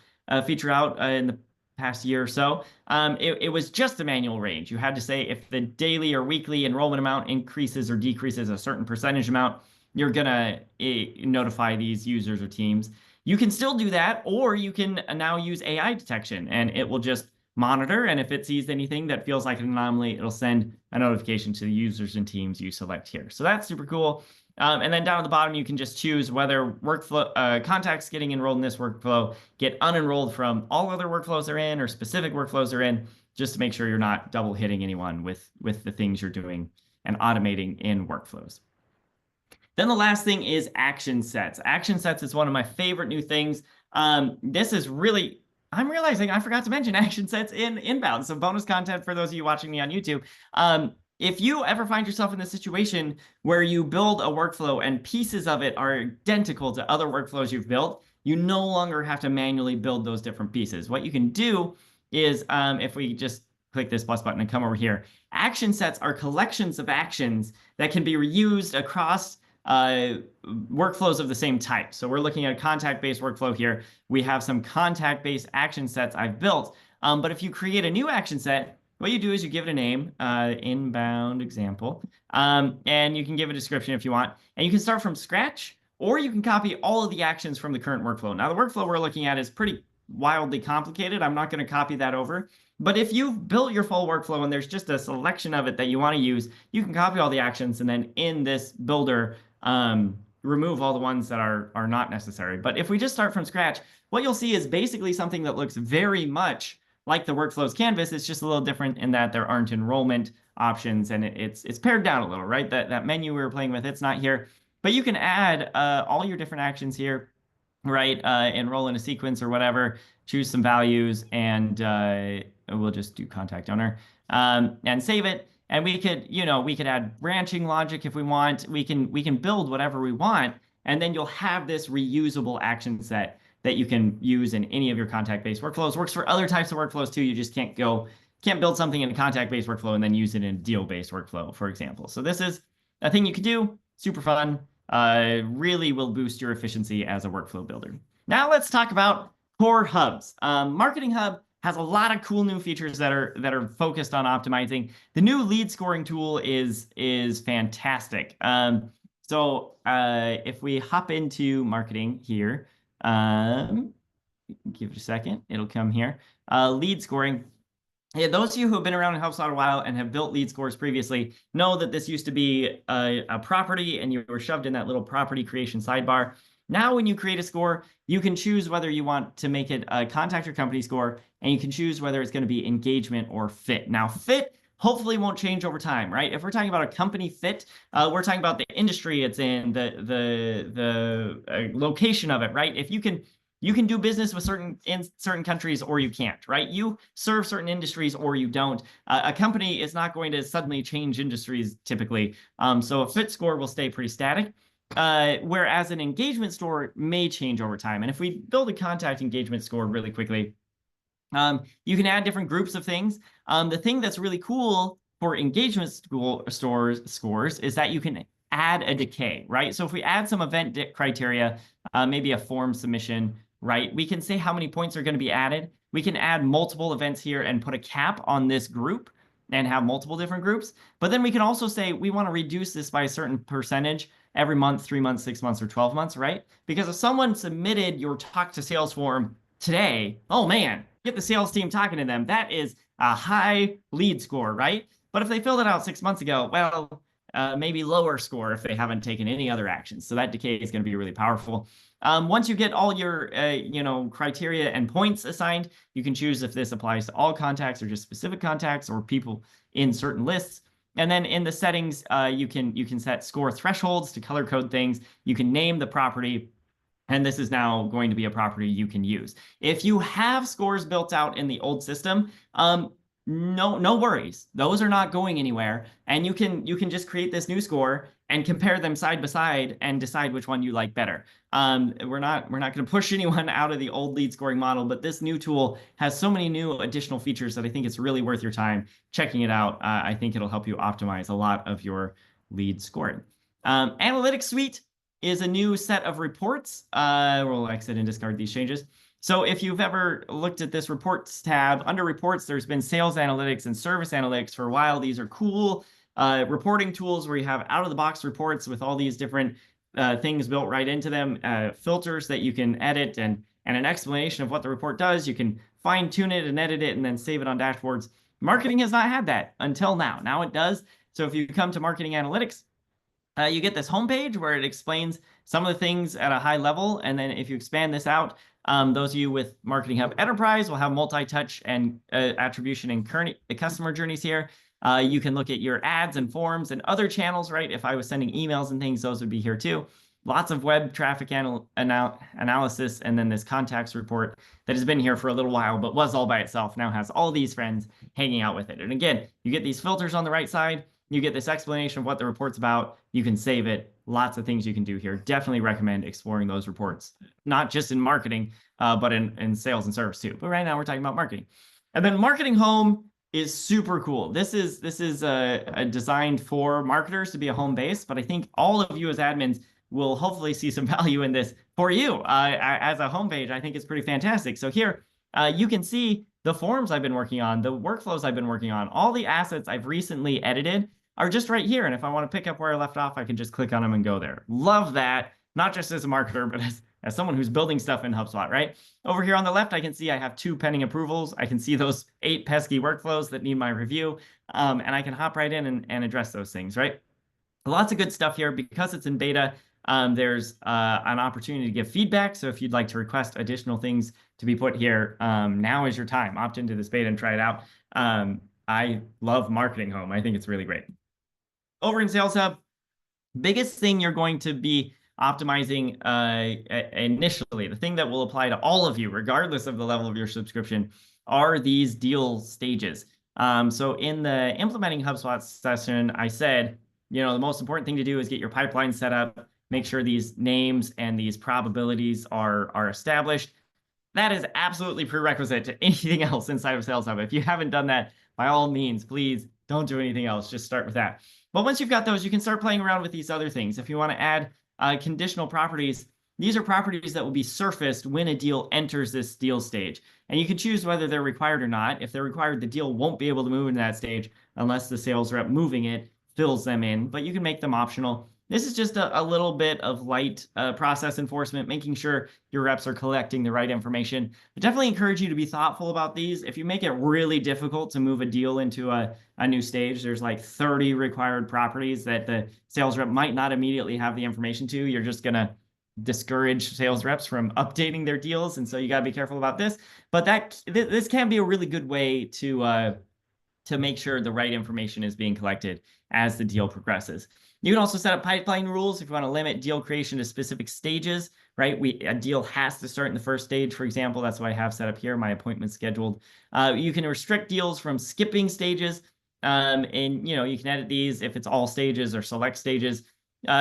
[SPEAKER 1] feature out in the past year or so, it was just a manual range. You had to say if the daily or weekly enrollment amount increases or decreases a certain percentage amount, you're going to notify these users or teams. You can still do that, or you can now use AI detection, and it will just monitor, and if it sees anything that feels like an anomaly, it'll send a notification to the users and teams you select here. So that's super cool. And then down at the bottom, you can just choose whether workflow contacts getting enrolled in this workflow get unenrolled from all other workflows they're in or specific workflows they're in, just to make sure you're not double hitting anyone with the things you're doing and automating in workflows. Then the last thing is action sets. Action sets is one of my favorite new things. This is really, I'm realizing I forgot to mention action sets in Inbound. So bonus content for those of you watching me on YouTube. If you ever find yourself in the situation where you build a workflow and pieces of it are identical to other workflows you've built, you no longer have to manually build those different pieces. What you can do is, if we just click this plus button and come over here, action sets are collections of actions that can be reused across workflows of the same type. So we're looking at a contact-based workflow here. We have some contact-based action sets I've built. But if you create a new action set, what you do is you give it a name, inbound example, and you can give a description if you want. And you can start from scratch, or you can copy all of the actions from the current workflow. Now, the workflow we're looking at is pretty wildly complicated. I'm not going to copy that over. But if you've built your full workflow and there's just a selection of it that you want to use, you can copy all the actions and then in this builder, remove all the ones that are not necessary. But if we just start from scratch, what you'll see is basically something that looks very much like the workflows canvas. It's just a little different in that there aren't enrollment options and it's pared down a little, right? That menu we were playing with, it's not here. But you can add all your different actions here, right? Enroll in a sequence or whatever, choose some values, and we'll just do contact owner and save it. And we could add branching logic if we want. We can build whatever we want, and then you'll have this reusable action set that you can use in any of your contact-based workflows. Works for other types of workflows too. You just can't build something in a contact-based workflow and then use it in a deal-based workflow, for example. So this is a thing you can do. Super fun. Really will boost your efficiency as a workflow builder. Now let's talk about core hubs. Marketing Hub has a lot of cool new features that are focused on optimizing. The new lead scoring tool is fantastic. So if we hop into marketing here, give it a second, it'll come here. Lead scoring. Yeah, those of you who have been around in HubSpot a while and have built lead scores previously know that this used to be a property and you were shoved in that little property creation sidebar. Now, when you create a score, you can choose whether you want to make it a contact or company score, and you can choose whether it's going to be engagement or fit. Now, fit hopefully won't change over time, right? If we're talking about a company fit, we're talking about the industry it's in, the location of it, right? If you can do business with certain countries or you can't, right? You serve certain industries or you don't. A company is not going to suddenly change industries typically. So a fit score will stay pretty static. Whereas an engagement score may change over time. And if we build a contact engagement score really quickly, you can add different groups of things. The thing that's really cool for engagement scores is that you can add a decay, right? So if we add some event criteria, maybe a form submission, right? We can say how many points are going to be added. We can add multiple events here and put a cap on this group and have multiple different groups. But then we can also say we want to reduce this by a certain percentage every month, 3 months, 6 months, or 12 months, right? Because if someone submitted your talk to sales form today, oh man, get the sales team talking to them. That is a high lead score, right? But if they filled it out 6 months ago, well, maybe lower score if they haven't taken any other actions. So that decay is going to be really powerful. Once you get all your criteria and points assigned, you can choose if this applies to all contacts or just specific contacts or people in certain lists. And then in the settings, you can set score thresholds to color code things. You can name the property, and this is now going to be a property you can use. If you have scores built out in the old system, no worries. Those are not going anywhere, and you can just create this new score and compare them side by side and decide which one you like better. We're not going to push anyone out of the old lead scoring model, but this new tool has so many new additional features that I think it's really worth your time checking it out. I think it'll help you optimize a lot of your lead scoring. Analytics Suite is a new set of reports. We'll exit and discard these changes. So if you've ever looked at this reports tab, under reports, there's been sales analytics and service analytics for a while. These are cool reporting tools where you have out-of-the-box reports with all these different things built right into them, filters that you can edit, and an explanation of what the report does. You can fine-tune it and edit it and then save it on dashboards. Marketing has not had that until now. Now it does. So if you come to Marketing Analytics, you get this homepage where it explains some of the things at a high level. And then if you expand this out, those of you with Marketing Hub Enterprise will have multi-touch and attribution and current customer journeys here. You can look at your ads and forms and other channels, right? If I was sending emails and things, those would be here too. Lots of web traffic analysis, and then this contacts report that has been here for a little while, but was all by itself, now has all these friends hanging out with it. And again, you get these filters on the right side. You get this explanation of what the report's about. You can save it. Lots of things you can do here. Definitely recommend exploring those reports, not just in marketing, but in sales and service too. But right now we're talking about marketing. And then Marketing Home is super cool. This is a designed for marketers to be a home base, but I think all of you as admins will hopefully see some value in this for you as a homepage. I think it's pretty fantastic. So here you can see the forms I've been working on, the workflows I've been working on, all the assets I've recently edited are just right here. And if I want to pick up where I left off, I can just click on them and go there. Love that, not just as a marketer, but as someone who's building stuff in HubSpot, right? Over here on the left, I can see I have 2 pending approvals. I can see those 8 pesky workflows that need my review, and I can hop right in and address those things, right? Lots of good stuff here. Because it's in beta, there's an opportunity to give feedback. So if you'd like to request additional things to be put here, now is your time. Opt into this beta and try it out. I love Marketing Home. I think it's really great. Over in Sales Hub, biggest thing you're going to be optimizing initially, the thing that will apply to all of you, regardless of the level of your subscription, are these deal stages. So in the implementing HubSpot session, I said, the most important thing to do is get your pipeline set up, make sure these names and these probabilities are established. That is absolutely prerequisite to anything else inside of Sales Hub. If you haven't done that, by all means, please don't do anything else. Just start with that. But once you've got those, you can start playing around with these other things. If you want to add conditional properties, these are properties that will be surfaced when a deal enters this deal stage. And you can choose whether they're required or not. If they're required, the deal won't be able to move into that stage unless the sales rep moving it fills them in, but you can make them optional. This is just a little bit of light process enforcement, making sure your reps are collecting the right information. I definitely encourage you to be thoughtful about these. If you make it really difficult to move a deal into a new stage, there's like 30 required properties that the sales rep might not immediately have the information to. You're just going to discourage sales reps from updating their deals. And so you got to be careful about this. But this can be a really good way to make sure the right information is being collected as the deal progresses. You can also set up pipeline rules if you want to limit deal creation to specific stages, right? A deal has to start in the first stage, for example. That's what I have set up here, my appointment scheduled. You can restrict deals from skipping stages, and you can edit these if it's all stages or select stages.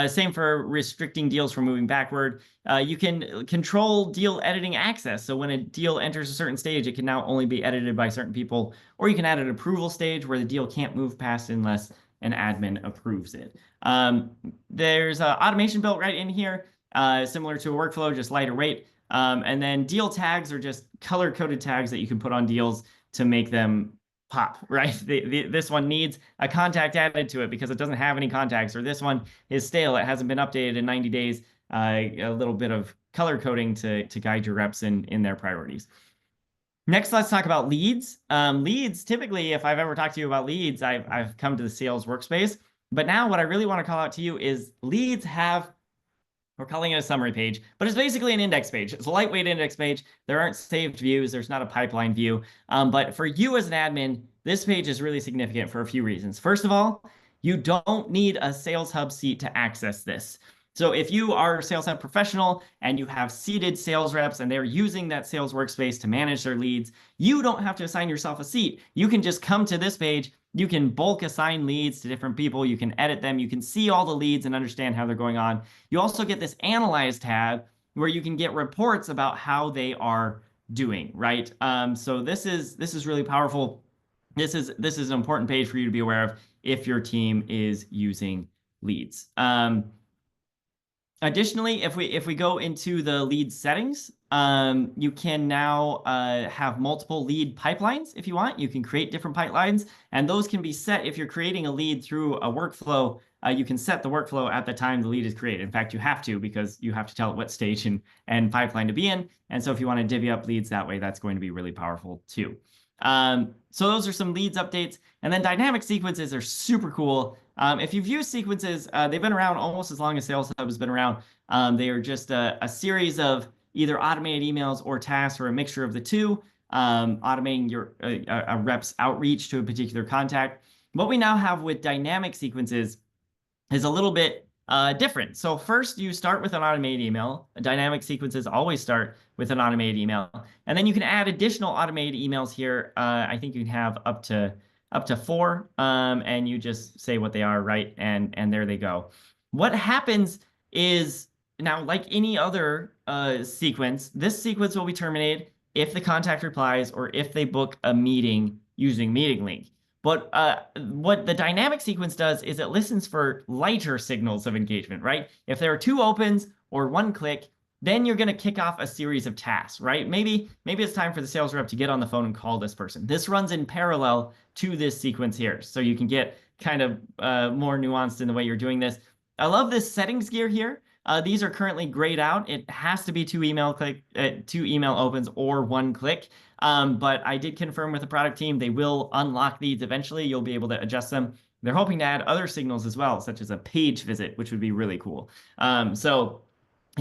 [SPEAKER 1] Same for restricting deals from moving backward. You can control deal editing access. So when a deal enters a certain stage, it can now only be edited by certain people, or you can add an approval stage where the deal can't move past unless an admin approves it. There's automation built right in here, similar to a workflow, just lighter weight. And then deal tags are just color-coded tags that you can put on deals to make them pop, right? This one needs a contact added to it because it doesn't have any contacts, or this one is stale, it hasn't been updated in 90 days. A little bit of color coding to guide your reps in their priorities. Next, let's talk about leads. Leads, typically, if I've ever talked to you about leads, I've come to the sales workspace. But now what I really want to call out to you is leads have, we're calling it a summary page, but it's basically an index page. It's a lightweight index page. There aren't saved views. There's not a pipeline view. But for you as an admin, this page is really significant for a few reasons. First of all, you don't need a Sales Hub seat to access this. So if you are a Sales Hub professional and you have seated sales reps and they're using that sales workspace to manage their leads, you don't have to assign yourself a seat. You can just come to this page. You can bulk assign leads to different people. You can edit them. You can see all the leads and understand how they're going on. You also get this Analyze tab where you can get reports about how they are doing, right? So this is really powerful. This is an important page for you to be aware of if your team is using leads. Additionally, if we go into the lead settings, you can now have multiple lead pipelines if you want. You can create different pipelines, and those can be set if you're creating a lead through a workflow. You can set the workflow at the time the lead is created. In fact, you have to, because you have to tell it what stage and pipeline to be in. And so if you want to divvy up leads that way, that's going to be really powerful too. So those are some leads updates. And then dynamic sequences are super cool. If you've used sequences, they've been around almost as long as Sales Hub has been around. They are just a series of either automated emails or tasks, or a mixture of the two, automating your a rep's outreach to a particular contact. What we now have with dynamic sequences is a little bit different. So first, you start with an automated email. Dynamic sequences always start with an automated email, and then you can add additional automated emails here. I think you can have up to 4, and you just say what they are, right? And there they go. What happens is, now, like any other sequence, this sequence will be terminated if the contact replies or if they book a meeting using meeting link. But what the dynamic sequence does is it listens for lighter signals of engagement, right? If there are 2 opens or 1 click, then you're going to kick off a series of tasks, right? Maybe it's time for the sales rep to get on the phone and call this person. This runs in parallel to this sequence here, so you can get kind of more nuanced in the way you're doing this. I love this settings gear here. These are currently grayed out. It has to be 2 email opens or 1 click. But I did confirm with the product team they will unlock these eventually. You'll be able to adjust them. They're hoping to add other signals as well, such as a page visit, which would be really cool. So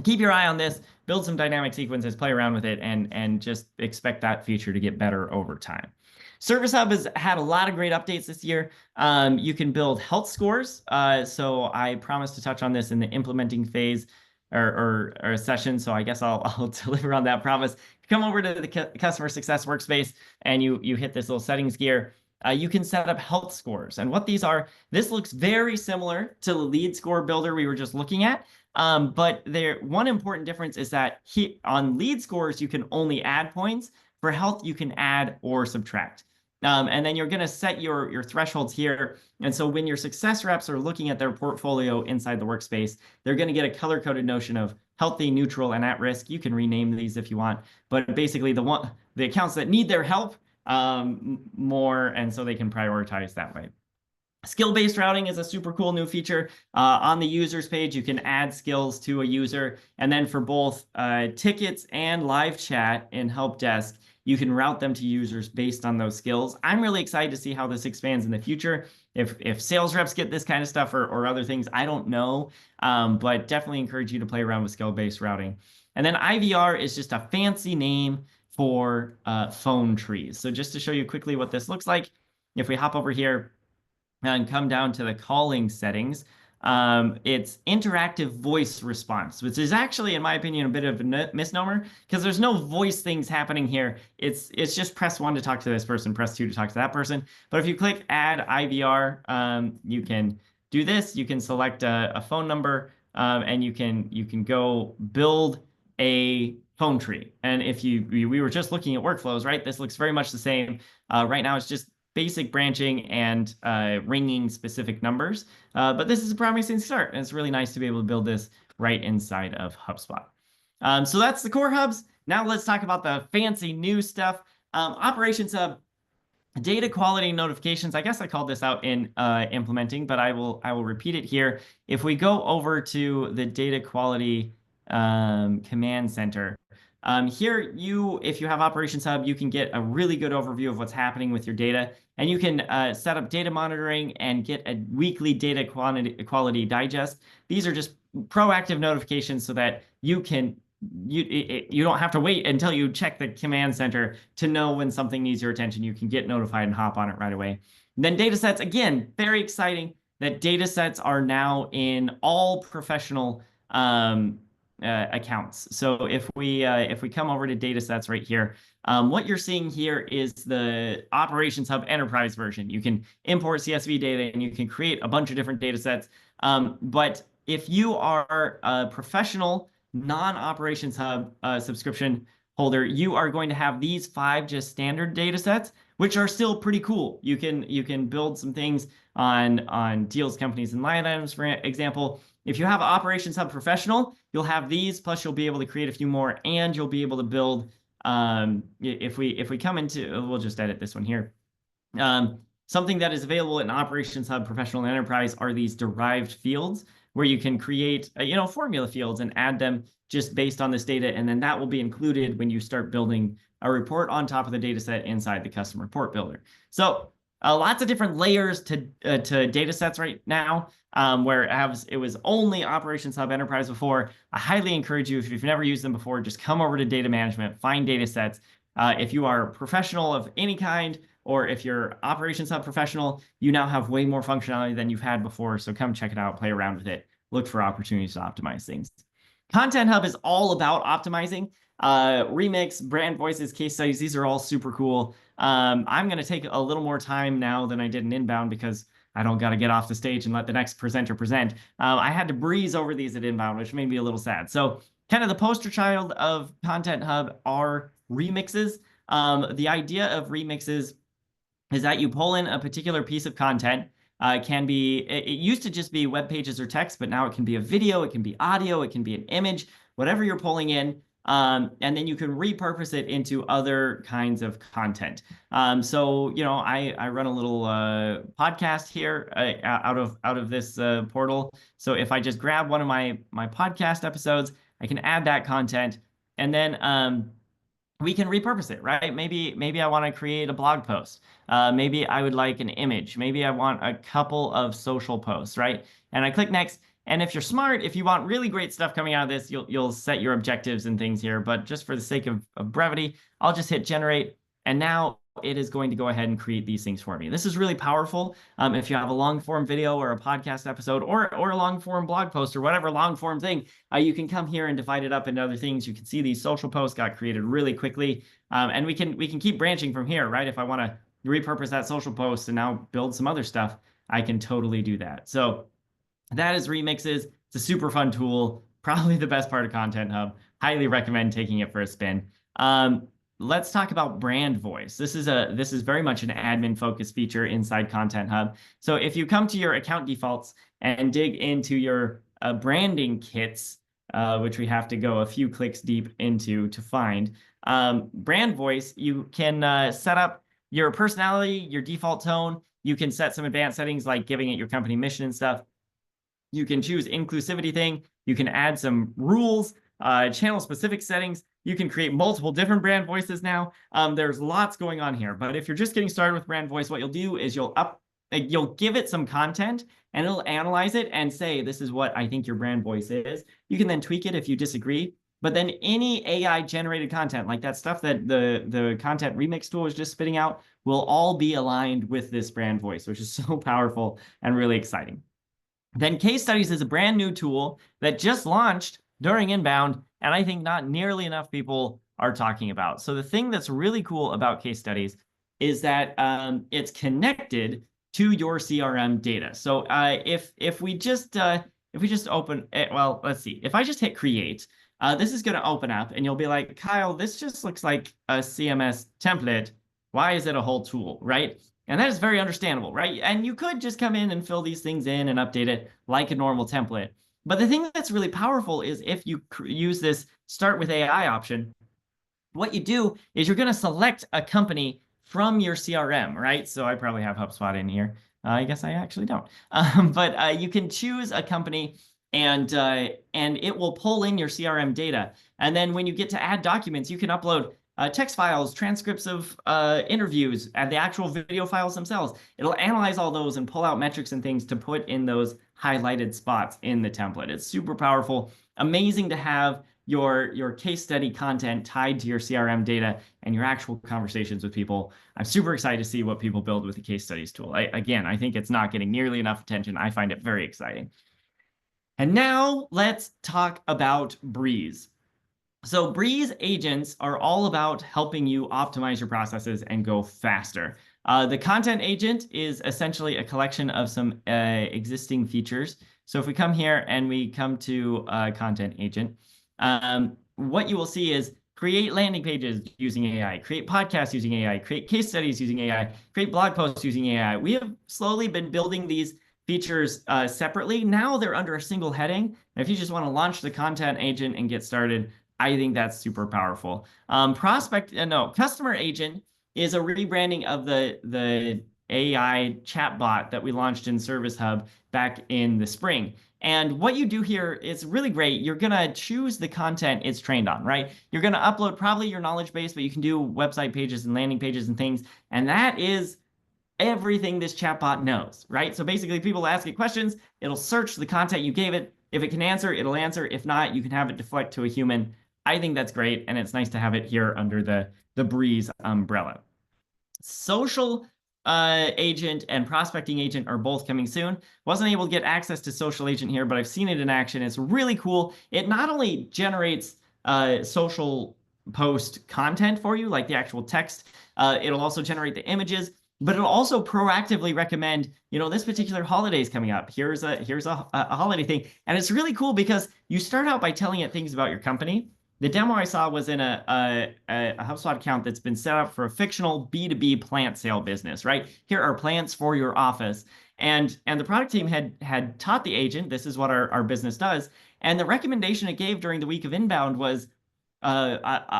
[SPEAKER 1] keep your eye on this, build some dynamic sequences, play around with it, and just expect that feature to get better over time. Service Hub has had a lot of great updates this year. You can build health scores. So I promised to touch on this in the implementing phase or session. So I guess I'll deliver on that promise. Come over to the customer success workspace and you hit this little settings gear. You can set up health scores. And what these are, this looks very similar to the lead score builder we were just looking at. But one important difference is that on lead scores, you can only add points. For health, you can add or subtract. And then you're going to set your thresholds here. And so when your success reps are looking at their portfolio inside the workspace, they're going to get a color-coded notion of healthy, neutral, and at risk. You can rename these if you want. But basically, the accounts that need their help more, and so they can prioritize that way. Skill-based routing is a super cool new feature. On the users page, you can add skills to a user. And then for both tickets and live chat in Help Desk, you can route them to users based on those skills. I'm really excited to see how this expands in the future. If sales reps get this kind of stuff or other things, I don't know. But definitely encourage you to play around with skill-based routing. And then IVR is just a fancy name for phone trees. So just to show you quickly what this looks like, if we hop over here and come down to the calling settings, it's interactive voice response, which is actually, in my opinion, a bit of a misnomer because there's no voice things happening here. It's just press 1 to talk to this person, press 2 to talk to that person. But if you click add IVR, you can do this. You can select a phone number and you can go build a phone tree. And if we were just looking at workflows, right? This looks very much the same. Right now, it's just basic branching and ringing specific numbers. But this is a promising start, and it's really nice to be able to build this right inside of HubSpot. So that's the core hubs. Now let's talk about the fancy new stuff. Operations Hub, data quality notifications. I guess I called this out in implementing, but I will repeat it here. If we go over to the data quality command center, here, if you have Operations Hub, you can get a really good overview of what's happening with your data, and you can set up data monitoring and get a weekly data quality digest. These are just proactive notifications so that you don't have to wait until you check the command center to know when something needs your attention. You can get notified and hop on it right away. And then data sets, again, very exciting that data sets are now in all professional accounts. So if we come over to data sets right here, what you're seeing here is the Operations Hub Enterprise version. You can import CSV data and you can create a bunch of different data sets. But if you are a professional non-Operations Hub subscription holder, you are going to have these 5 just standard data sets, which are still pretty cool. You can build some things on deals, companies, and line items, for example. If you have Operations Hub Professional, you'll have these, plus you'll be able to create a few more, and you'll be able to build, if we come into, we'll just edit this one here. Something that is available in Operations Hub Professional and Enterprise are these derived fields, where you can create, formula fields and add them just based on this data, and then that will be included when you start building a report on top of the data set inside the custom report builder. So lots of different layers to data sets right now, where it was only Operations Hub Enterprise before. I highly encourage you, if you've never used them before, just come over to data management, find data sets. If you are a professional of any kind, or if you're Operations Hub professional, you now have way more functionality than you've had before. So come check it out, play around with it, look for opportunities to optimize things. Content Hub is all about optimizing. Remix, brand voices, case studies, these are all super cool. I'm going to take a little more time now than I did in Inbound because I don't got to get off the stage and let the next presenter present. I had to breeze over these at Inbound, which made me a little sad. So kind of the poster child of Content Hub are remixes. The idea of remixes is that you pull in a particular piece of content. It used to just be web pages or text, but now it can be a video, it can be audio, it can be an image, whatever you're pulling in. And then you can repurpose it into other kinds of content. So, I run a little podcast here out of this portal. So if I just grab one of my podcast episodes, I can add that content, and then we can repurpose it, right? Maybe I want to create a blog post. Maybe I would like an image. Maybe I want a couple of social posts, right? And I click next. And if you're smart, if you want really great stuff coming out of this, you'll set your objectives and things here. But just for the sake of brevity, I'll just hit generate. And now it is going to go ahead and create these things for me. This is really powerful. If you have a long form video or a podcast episode or a long form blog post or whatever long form thing, you can come here and divide it up into other things. You can see these social posts got created really quickly. And we can keep branching from here, right? If I want to repurpose that social post and now build some other stuff, I can totally do that. So that is Remixes. It's a super fun tool, probably the best part of Content Hub. Highly recommend taking it for a spin. Let's talk about brand voice. This is very much an admin focused feature inside Content Hub. So if you come to your account defaults and dig into your branding kits, which we have to go a few clicks deep into to find, brand voice, you can set up your personality, your default tone. You can set some advanced settings like giving it your company mission and stuff. You can choose inclusivity thing. You can add some rules, channel specific settings. You can create multiple different brand voices now. There's lots going on here, but if you're just getting started with brand voice, what you'll do is you'll give it some content and it'll analyze it and say, this is what I think your brand voice is. You can then tweak it if you disagree, but then any AI generated content, like that stuff that the content remix tool is just spitting out, will all be aligned with this brand voice, which is so powerful and really exciting. Then case studies is a brand new tool that just launched during inbound, and I think not nearly enough people are talking about. So the thing that's really cool about case studies is that it's connected to your CRM data. So if we just open it, well, let's see. If I just hit create, this is going to open up, and you'll be like, Kyle, this just looks like a CMS template. Why is it a whole tool, right? And that is very understandable, right? And you could just come in and fill these things in and update it like a normal template. But the thing that's really powerful is if you use this start with AI option, what you do is you're going to select a company from your CRM, right? So I probably have HubSpot in here. I guess I actually don't. But you can choose a company and it will pull in your CRM data. And then when you get to add documents, you can upload text files, transcripts of interviews, and the actual video files themselves. It'll analyze all those and pull out metrics and things to put in those highlighted spots in the template. It's super powerful. Amazing to have your case study content tied to your CRM data and your actual conversations with people. I'm super excited to see what people build with the case studies tool. Again, I think it's not getting nearly enough attention. I find it very exciting. And now let's talk about Breeze. So Breeze agents are all about helping you optimize your processes and go faster. The content agent is essentially a collection of some existing features. So if we come here and we come to content agent, what you will see is create landing pages using AI, create podcasts using AI, create case studies using AI, create blog posts using AI. We have slowly been building these features separately. Now they're under a single heading. And if you just want to launch the content agent and get started, I think that's super powerful. Customer agent is a rebranding of the AI chatbot that we launched in Service Hub back in the spring. And what you do here is really great. You're going to choose the content it's trained on, right? You're going to upload probably your knowledge base, but you can do website pages and landing pages and things. And that is everything this chatbot knows, right? So basically, people ask it questions, it'll search the content you gave it. If it can answer, it'll answer. If not, you can have it deflect to a human. I think that's great, and it's nice to have it here under the Breeze umbrella. Social agent and prospecting agent are both coming soon. Wasn't able to get access to social agent here, but I've seen it in action. It's really cool. It not only generates social post content for you, like the actual text, it'll also generate the images, but it'll also proactively recommend, this particular holiday is coming up. Here's a holiday thing. And it's really cool because you start out by telling it things about your company. The demo I saw was in a HubSpot account that's been set up for a fictional B2B plant sale business, right? Here are plants for your office. And the product team had taught the agent, this is what our business does. And the recommendation it gave during the week of inbound was the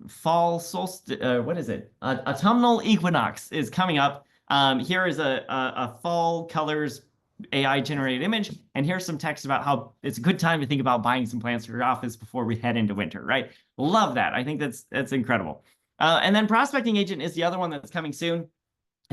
[SPEAKER 1] fall solstice, what is it? Autumnal equinox is coming up. Here is a fall colors AI generated image, and here's some text about how it's a good time to think about buying some plants for your office before we head into winter, right? Love that. I think that's incredible. And then Prospecting Agent is the other one that's coming soon.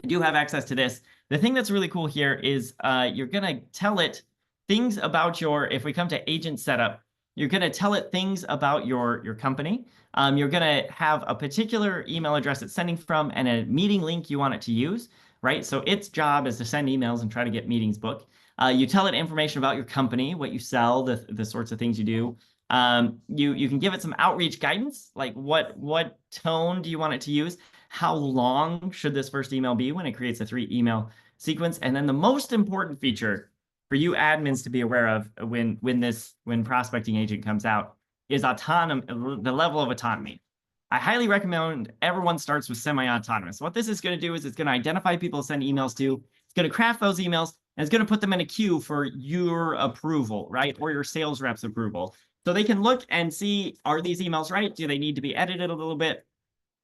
[SPEAKER 1] I do have access to this. The thing that's really cool here is you're going to tell it things about if we come to agent setup, you're going to tell it things about your company. You're going to have a particular email address it's sending from and a meeting link you want it to use, right? So its job is to send emails and try to get meetings booked. You tell it information about your company, what you sell, the sorts of things you do. You can give it some outreach guidance, like what tone do you want it to use? How long should this first email be when it creates a 3-email sequence? And then the most important feature for you admins to be aware of when Prospecting Agent comes out is the level of autonomy. I highly recommend everyone starts with semi-autonomous. What this is going to do is it's going to identify people to send emails to. It's going to craft those emails, and it's going to put them in a queue for your approval, right? Or your sales rep's approval. So they can look and see, are these emails right? Do they need to be edited a little bit?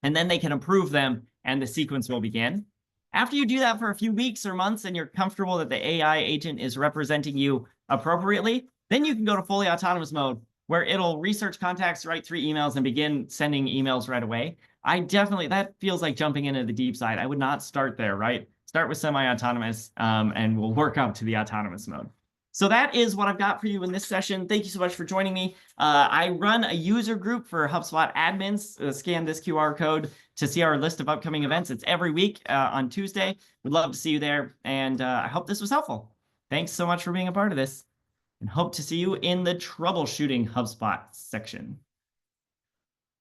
[SPEAKER 1] And then they can approve them, and the sequence will begin. After you do that for a few weeks or months and you're comfortable that the AI agent is representing you appropriately, then you can go to fully autonomous mode, where it'll research contacts, write 3 emails, and begin sending emails right away. That feels like jumping into the deep side. I would not start there, right? Start with semi-autonomous, and we'll work up to the autonomous mode. So that is what I've got for you in this session. Thank you so much for joining me. I run a user group for HubSpot admins. Scan this QR code to see our list of upcoming events. It's every week on Tuesday. We'd love to see you there, and I hope this was helpful. Thanks so much for being a part of this, and hope to see you in the troubleshooting HubSpot section.